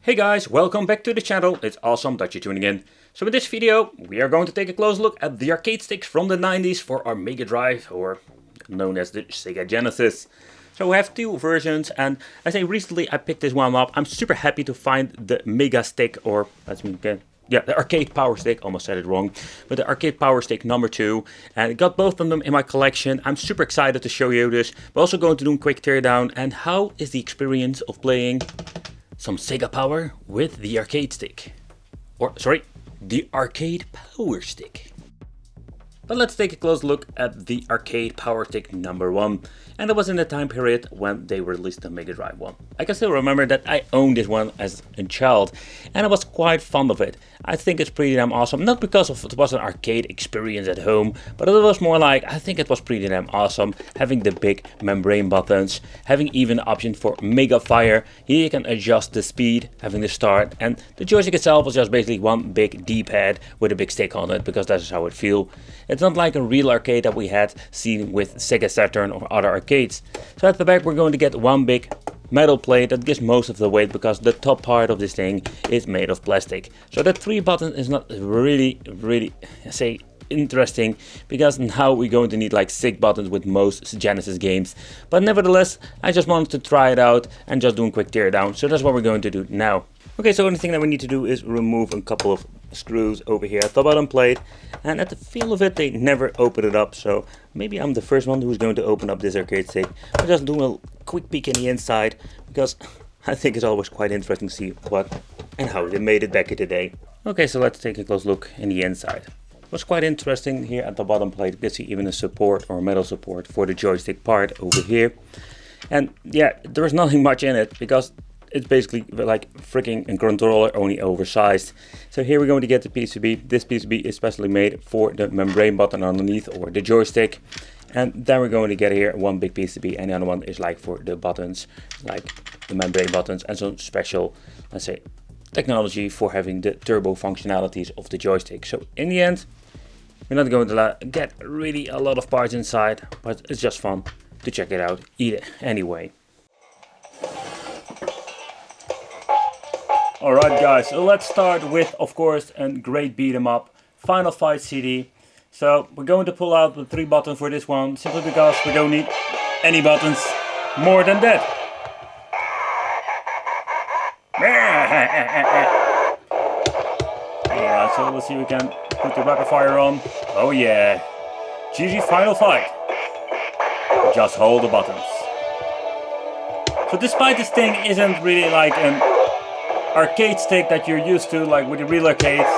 Hey guys, welcome back to the channel. It's awesome that you're tuning in. So in this video, we are going to take a close look at the arcade sticks from the 90s for our Mega Drive, or known as the Sega Genesis. So we have two versions, and I say recently I picked this one up. I'm super happy to find the Mega Stick, or let's me again. Yeah, the Arcade Power Stick, almost said it wrong, but the Arcade Power Stick number 2, and I got both of them in my collection. I'm super excited to show you this. We're also going to do a quick teardown, and how is the experience of playing some Sega Power with the arcade stick. Or, sorry, the Arcade Power Stick. But let's take a close look at the Arcade Power Stick number 1. And it was in the time period when they released the Mega Drive one. I can still remember that I owned this one as a child, and I was quite fond of it. I think it's pretty damn awesome, not because of it was an arcade experience at home, but it was more like, I think it was pretty damn awesome, having the big membrane buttons, having even the option for Mega Fire. Here you can adjust the speed, having the start, and the joystick itself was just basically one big D-pad with a big stick on it, because that's how it feels. It's not like a real arcade that we had seen with Sega Saturn or other arcades. So at the back we're going to get one big metal plate that gives most of the weight, because the top part of this thing is made of plastic. So that 3 button is not really say interesting, because now we're going to need like 6 buttons with most Genesis games. But nevertheless, I just wanted to try it out and just do a quick teardown. So that's what we're going to do now. Okay, so the only thing that we need to do is remove a couple of screws over here at the bottom plate, and at the feel of it they never open it up, so maybe I'm the first one who's going to open up this arcade stick. I'll just do a quick peek in the inside, because I think it's always quite interesting to see what and how they made it back in the day. Okay, so let's take a close look in the inside. It was quite interesting here at the bottom plate. You can see even a support or metal support for the joystick part over here, and yeah, there's nothing much in it, because it's basically like freaking a controller, only oversized. So here we're going to get the PCB. This PCB is specially made for the membrane button underneath, or the joystick. And then we're going to get here one big PCB, and the other one is like for the buttons, like the membrane buttons, and some special, let's say, technology for having the turbo functionalities of the joystick. So in the end, we're not going to get really a lot of parts inside, but it's just fun to check it out anyway. Alright guys, so let's start with, of course, a great beat 'em up, Final Fight CD. So we're going to pull out the 3 buttons for this one, simply because we don't need any buttons more than that. Alright, so let's see if we can put the rapid fire on. Oh yeah, GG Final Fight. Just hold the buttons. So despite this thing isn't really like an arcade stick that you're used to, like with the real arcades,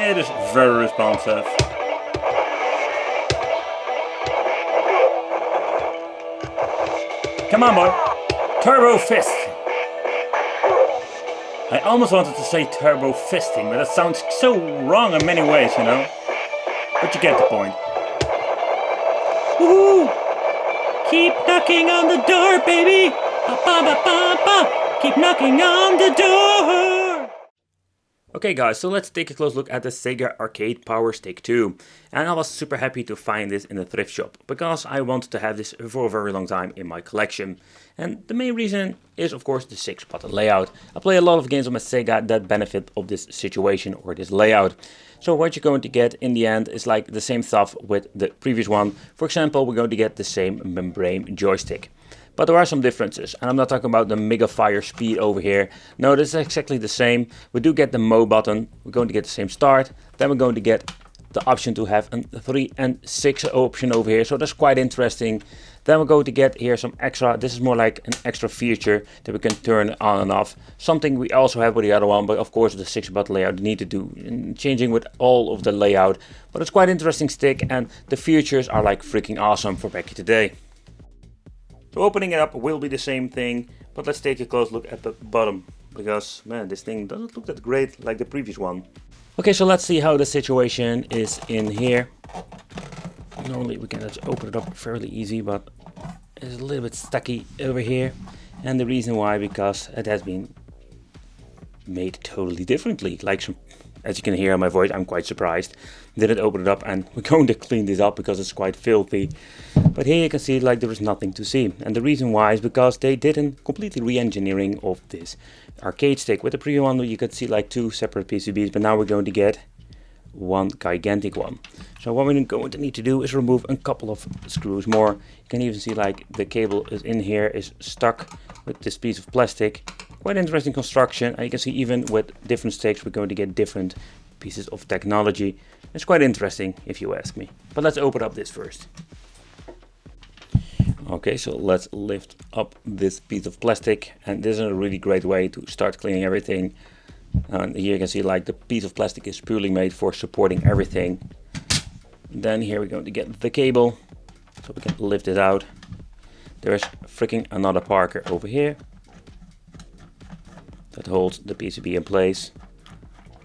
it is very responsive. Come on boy, Turbo Fist. I almost wanted to say turbo fisting, but that sounds so wrong in many ways, you know. But you get the point. Woohoo! Keep knocking on the door, baby! Ba ba ba ba ba! Keep knocking on the door! Okay guys, so let's take a close look at the Sega Arcade Power Stick 2. And I was super happy to find this in a thrift shop, because I wanted to have this for a very long time in my collection. And the main reason is of course the 6-button layout. I play a lot of games on my Sega that benefit of this situation or this layout. So what you're going to get in the end is like the same stuff with the previous one. For example, we're going to get the same membrane joystick. But there are some differences, and I'm not talking about the Mega Fire speed over here. No, this is exactly the same. We do get the Mo button, we're going to get the same start, then we're going to get the option to have a 3 and 6 option over here, so that's quite interesting. Then we're going to get here some extra, this is more like an extra feature that we can turn on and off. Something we also have with the other one, but of course the 6-button layout you need to do, changing with all of the layout. But it's quite interesting stick, and the features are like freaking awesome for back today. So opening it up will be the same thing, but let's take a close look at the bottom, because man, this thing doesn't look that great like the previous one. Okay, so let's see how the situation is in here. Normally we can just open it up fairly easy, but it's a little bit stucky over here. And the reason why, because it has been made totally differently, like some as you can hear in my voice, I'm quite surprised. Didn't open it up, and we're going to clean this up because it's quite filthy. But here you can see like there is nothing to see. And the reason why is because they did a completely re-engineering of this arcade stick. With the previous one you could see like 2 separate PCBs, but now we're going to get one gigantic one. So what we're going to need to do is remove a couple of screws more. You can even see like the cable is in here, is stuck with this piece of plastic. Quite interesting construction, and you can see even with different sticks we're going to get different pieces of technology. It's quite interesting if you ask me. But let's open up this first. Okay, so let's lift up this piece of plastic, and this is a really great way to start cleaning everything. And here you can see like the piece of plastic is purely made for supporting everything. Then here we're going to get the cable, so we can lift it out. There's freaking another Parker over here that holds the PCB in place.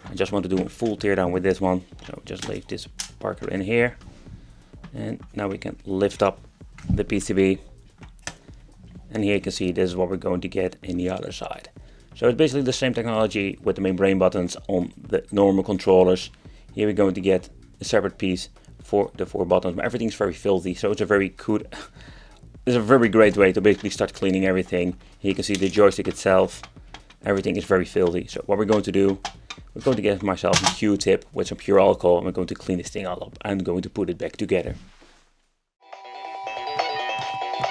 I just want to do a full teardown with this one, so just leave this Parker in here. And now we can lift up the PCB. And here you can see this is what we're going to get in the other side. So it's basically the same technology with the main brain buttons on the normal controllers. Here we're going to get a separate piece for the 4 buttons, but everything's very filthy, so it's a very good, it's a very great way to basically start cleaning everything. Here you can see the joystick itself. Everything is very filthy. So what we're going to do, we're going to get myself a Q-tip with some pure alcohol, and we're going to clean this thing all up and going to put it back together.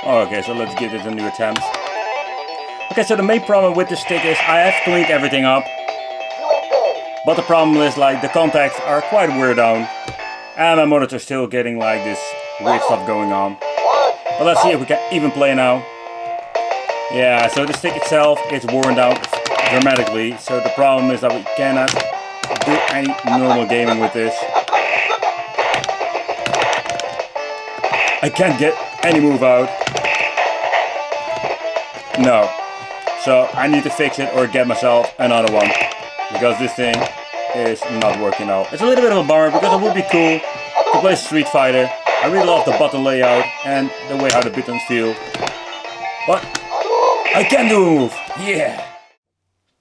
Okay, so let's give it a new attempt. Okay, so the main problem with this stick is I have cleaned everything up, but the problem is like the contacts are quite weird down, and my monitor's still getting like this weird stuff going on. But let's see if we can even play now. Yeah, so the stick itself is worn down dramatically, so the problem is that we cannot do any normal gaming with this. I can't get any move out. No. So I need to fix it or get myself another one, because this thing is not working out. It's a little bit of a bummer because it would be cool to play Street Fighter. I really love the button layout and the way how the buttons feel. But I can do a move, yeah!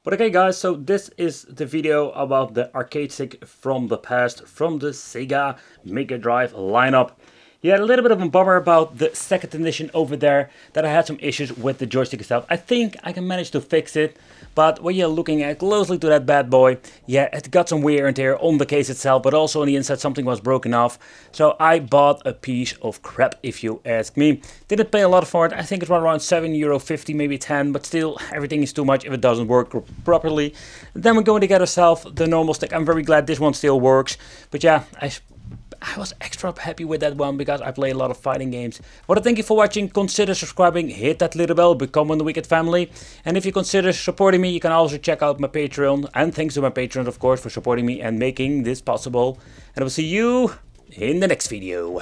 But okay guys, so this is the video about the arcade stick from the past, from the Sega Mega Drive lineup. Yeah, a little bit of a bummer about the second edition over there, that I had some issues with the joystick itself. I think I can manage to fix it, but when you're looking at closely to that bad boy, yeah, it got some wear and tear on the case itself, but also on the inside something was broken off. So I bought a piece of crap, if you ask me. Didn't pay a lot for it. I think it's around €7.50, maybe 10, but still everything is too much if it doesn't work properly. Then we're going to get ourselves the normal stick. I'm very glad this one still works, but yeah, I was extra happy with that one because I play a lot of fighting games. I want to thank you for watching. Consider subscribing, hit that little bell, become one of the Wicked family. And if you consider supporting me, you can also check out my Patreon. And thanks to my patrons, of course, for supporting me and making this possible. And I will see you in the next video.